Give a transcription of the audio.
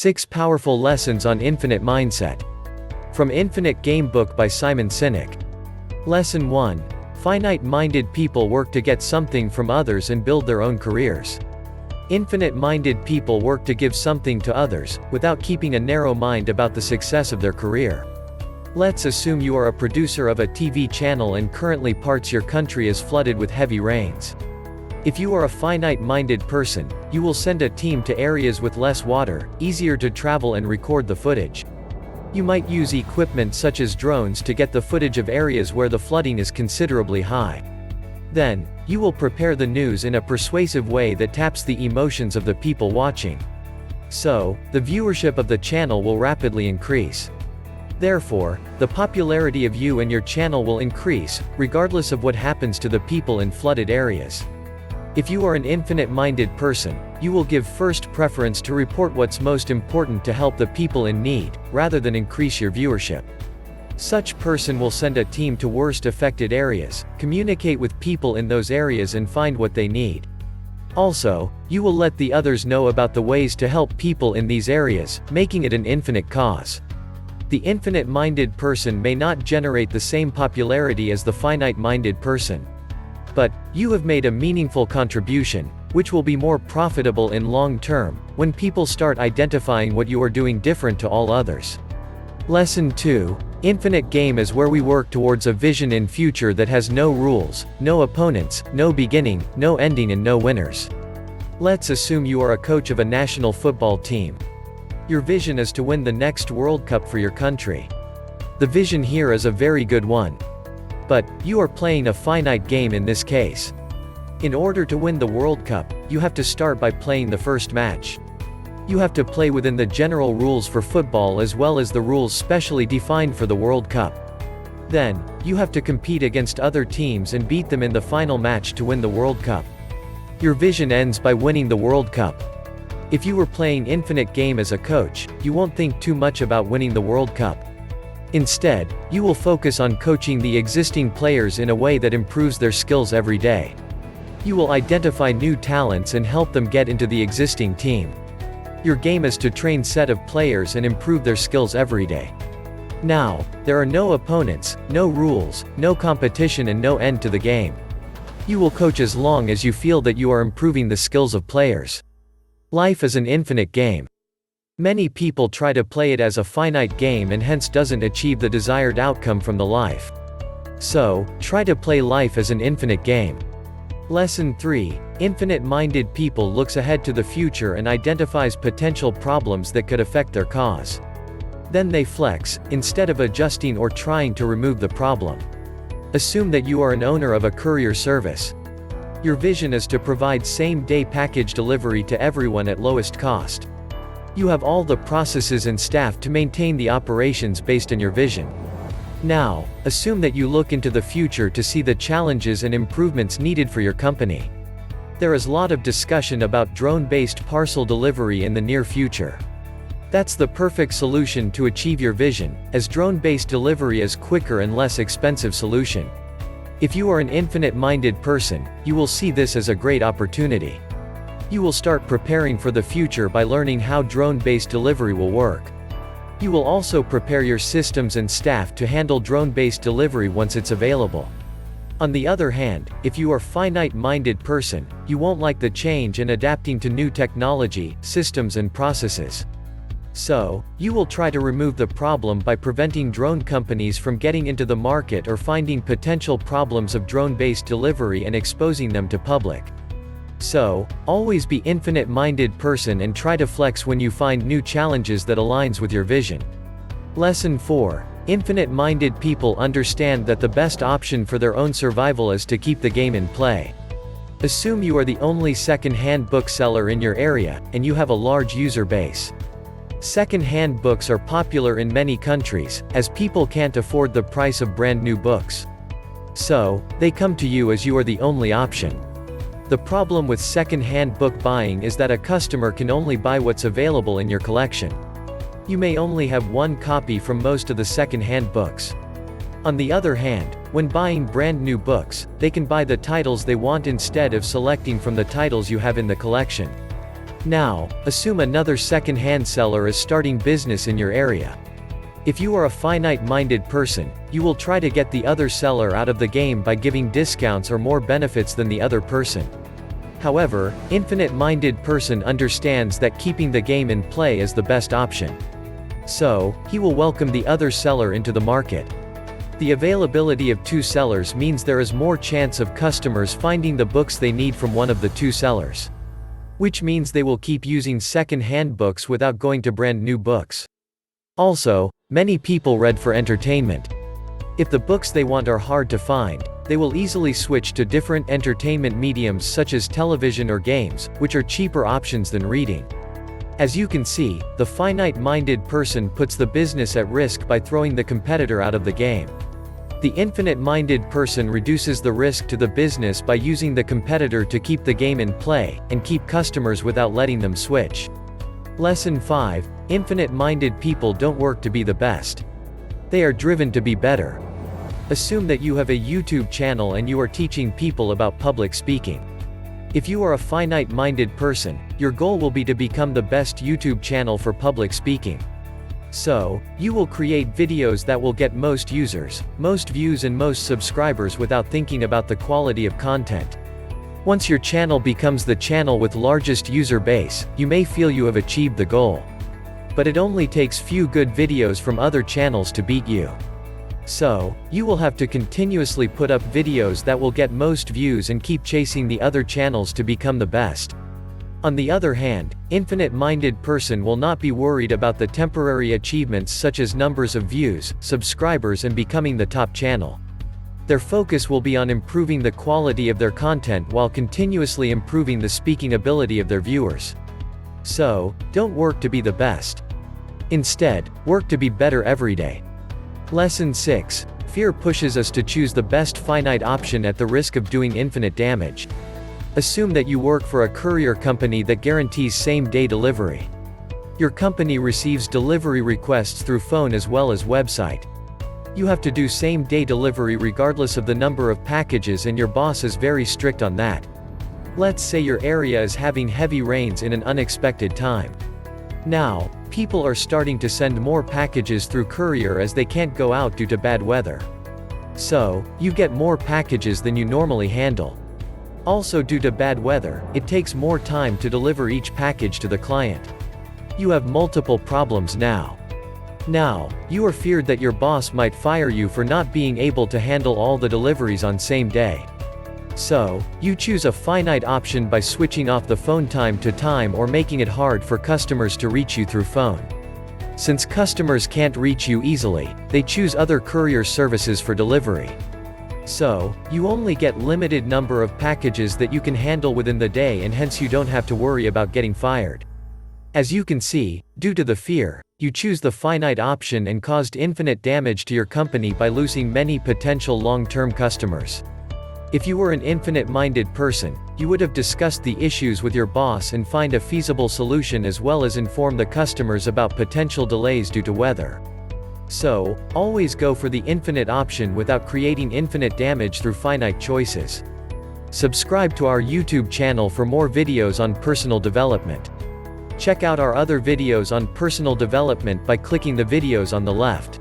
6 Powerful Lessons on Infinite Mindset. From Infinite Game Book by Sinek. Lesson 1. Finite-minded people work to get something from others and build their own careers. Infinite-minded people work to give something to others, without keeping a narrow mind about the success of their career. Let's assume you are a producer of a TV channel and currently parts your country is flooded with heavy rains. If you are a finite-minded person, you will send a team to areas with less water, easier to travel and record the footage. You might use equipment such as drones to get the footage of areas where the flooding is considerably high. Then, you will prepare the news in a persuasive way that taps the emotions of the people watching. So, the viewership of the channel will rapidly increase. Therefore, the popularity of you and your channel will increase, regardless of what happens to the people in flooded areas. If you are an infinite-minded person, you will give first preference to report what's most important to help the people in need, rather than increase your viewership. Such person will send a team to worst affected areas, communicate with people in those areas and find what they need. Also, you will let the others know about the ways to help people in these areas, making it an infinite cause. The infinite-minded person may not generate the same popularity as the finite-minded person. But, you have made a meaningful contribution, which will be more profitable in long term, when people start identifying what you are doing different to all others. Lesson 2. Infinite Game is where we work towards a vision in future that has no rules, no opponents, no beginning, no ending and no winners. Let's assume you are a coach of a national football team. Your vision is to win the next World Cup for your country. The vision here is a very good one. But, you are playing a finite game in this case. In order to win the World Cup, you have to start by playing the first match. You have to play within the general rules for football as well as the rules specially defined for the World Cup. Then, you have to compete against other teams and beat them in the final match to win the World Cup. Your vision ends by winning the World Cup. If you were playing Infinite Game as a coach, you won't think too much about winning the World Cup. Instead, you will focus on coaching the existing players in a way that improves their skills every day. You will identify new talents and help them get into the existing team. Your game is to train set of players and improve their skills every day. Now, there are no opponents, no rules, no competition and no end to the game. You will coach as long as you feel that you are improving the skills of players. Life is an infinite game. Many people try to play it as a finite game and hence doesn't achieve the desired outcome from the life. So, try to play life as an infinite game. Lesson 3. Infinite-minded people looks ahead to the future and identifies potential problems that could affect their cause. Then they flex, instead of adjusting or trying to remove the problem. Assume that you are an owner of a courier service. Your vision is to provide same-day package delivery to everyone at lowest cost. You have all the processes and staff to maintain the operations based on your vision. Now, assume that you look into the future to see the challenges and improvements needed for your company. There is a lot of discussion about drone-based parcel delivery in the near future. That's the perfect solution to achieve your vision, as drone-based delivery is quicker and less expensive solution. If you are an infinite-minded person, you will see this as a great opportunity. You will start preparing for the future by learning how drone-based delivery will work. You will also prepare your systems and staff to handle drone-based delivery once it's available. On the other hand, if you are a finite-minded person, you won't like the change and adapting to new technology, systems and processes. So, you will try to remove the problem by preventing drone companies from getting into the market or finding potential problems of drone-based delivery and exposing them to public. So, always be infinite-minded person and try to flex when you find new challenges that aligns with your vision. Lesson 4. Infinite-minded people understand that the best option for their own survival is to keep the game in play. Assume you are the only second-hand bookseller in your area, and you have a large user base. Second-hand books are popular in many countries, as people can't afford the price of brand-new books. So, they come to you as you are the only option. The problem with second-hand book buying is that a customer can only buy what's available in your collection. You may only have one copy from most of the second-hand books. On the other hand, when buying brand new books, they can buy the titles they want instead of selecting from the titles you have in the collection. Now, assume another second-hand seller is starting business in your area. If you are a finite-minded person, you will try to get the other seller out of the game by giving discounts or more benefits than the other person. However, infinite-minded person understands that keeping the game in play is the best option. So, he will welcome the other seller into the market. The availability of two sellers means there is more chance of customers finding the books they need from one of the two sellers. Which means they will keep using second-hand books without going to brand new books. Also, many people read for entertainment. If the books they want are hard to find, they will easily switch to different entertainment mediums such as television or games, which are cheaper options than reading. As you can see, the finite-minded person puts the business at risk by throwing the competitor out of the game. The infinite-minded person reduces the risk to the business by using the competitor to keep the game in play, and keep customers without letting them switch. Lesson 5. Infinite-minded people don't work to be the best. They are driven to be better. Assume that you have a YouTube channel and you are teaching people about public speaking. If you are a finite-minded person, your goal will be to become the best YouTube channel for public speaking. So, you will create videos that will get most users, most views and most subscribers without thinking about the quality of content. Once your channel becomes the channel with largest user base, you may feel you have achieved the goal. But it only takes few good videos from other channels to beat you. So, you will have to continuously put up videos that will get most views and keep chasing the other channels to become the best. On the other hand, infinite-minded person will not be worried about the temporary achievements such as numbers of views, subscribers and becoming the top channel. Their focus will be on improving the quality of their content while continuously improving the speaking ability of their viewers. So, don't work to be the best. Instead, work to be better every day. Lesson 6. Fear pushes us to choose the best finite option at the risk of doing infinite damage. Assume that you work for a courier company that guarantees same-day delivery. Your company receives delivery requests through phone as well as website. You have to do same-day delivery regardless of the number of packages and your boss is very strict on that. Let's say your area is having heavy rains in an unexpected time. Now, people are starting to send more packages through courier as they can't go out due to bad weather. So, you get more packages than you normally handle. Also due to bad weather, it takes more time to deliver each package to the client. You have multiple problems now. Now, you are feared that your boss might fire you for not being able to handle all the deliveries on same day. So, you choose a finite option by switching off the phone time to time or making it hard for customers to reach you through phone. Since customers can't reach you easily, they choose other courier services for delivery. So, you only get limited number of packages that you can handle within the day and hence you don't have to worry about getting fired. As you can see, due to the fear, you choose the finite option and caused infinite damage to your company by losing many potential long-term customers. If you were an infinite-minded person, you would have discussed the issues with your boss and find a feasible solution as well as inform the customers about potential delays due to weather. So, always go for the infinite option without creating infinite damage through finite choices. Subscribe to our YouTube channel for more videos on personal development. Check out our other videos on personal development by clicking the videos on the left.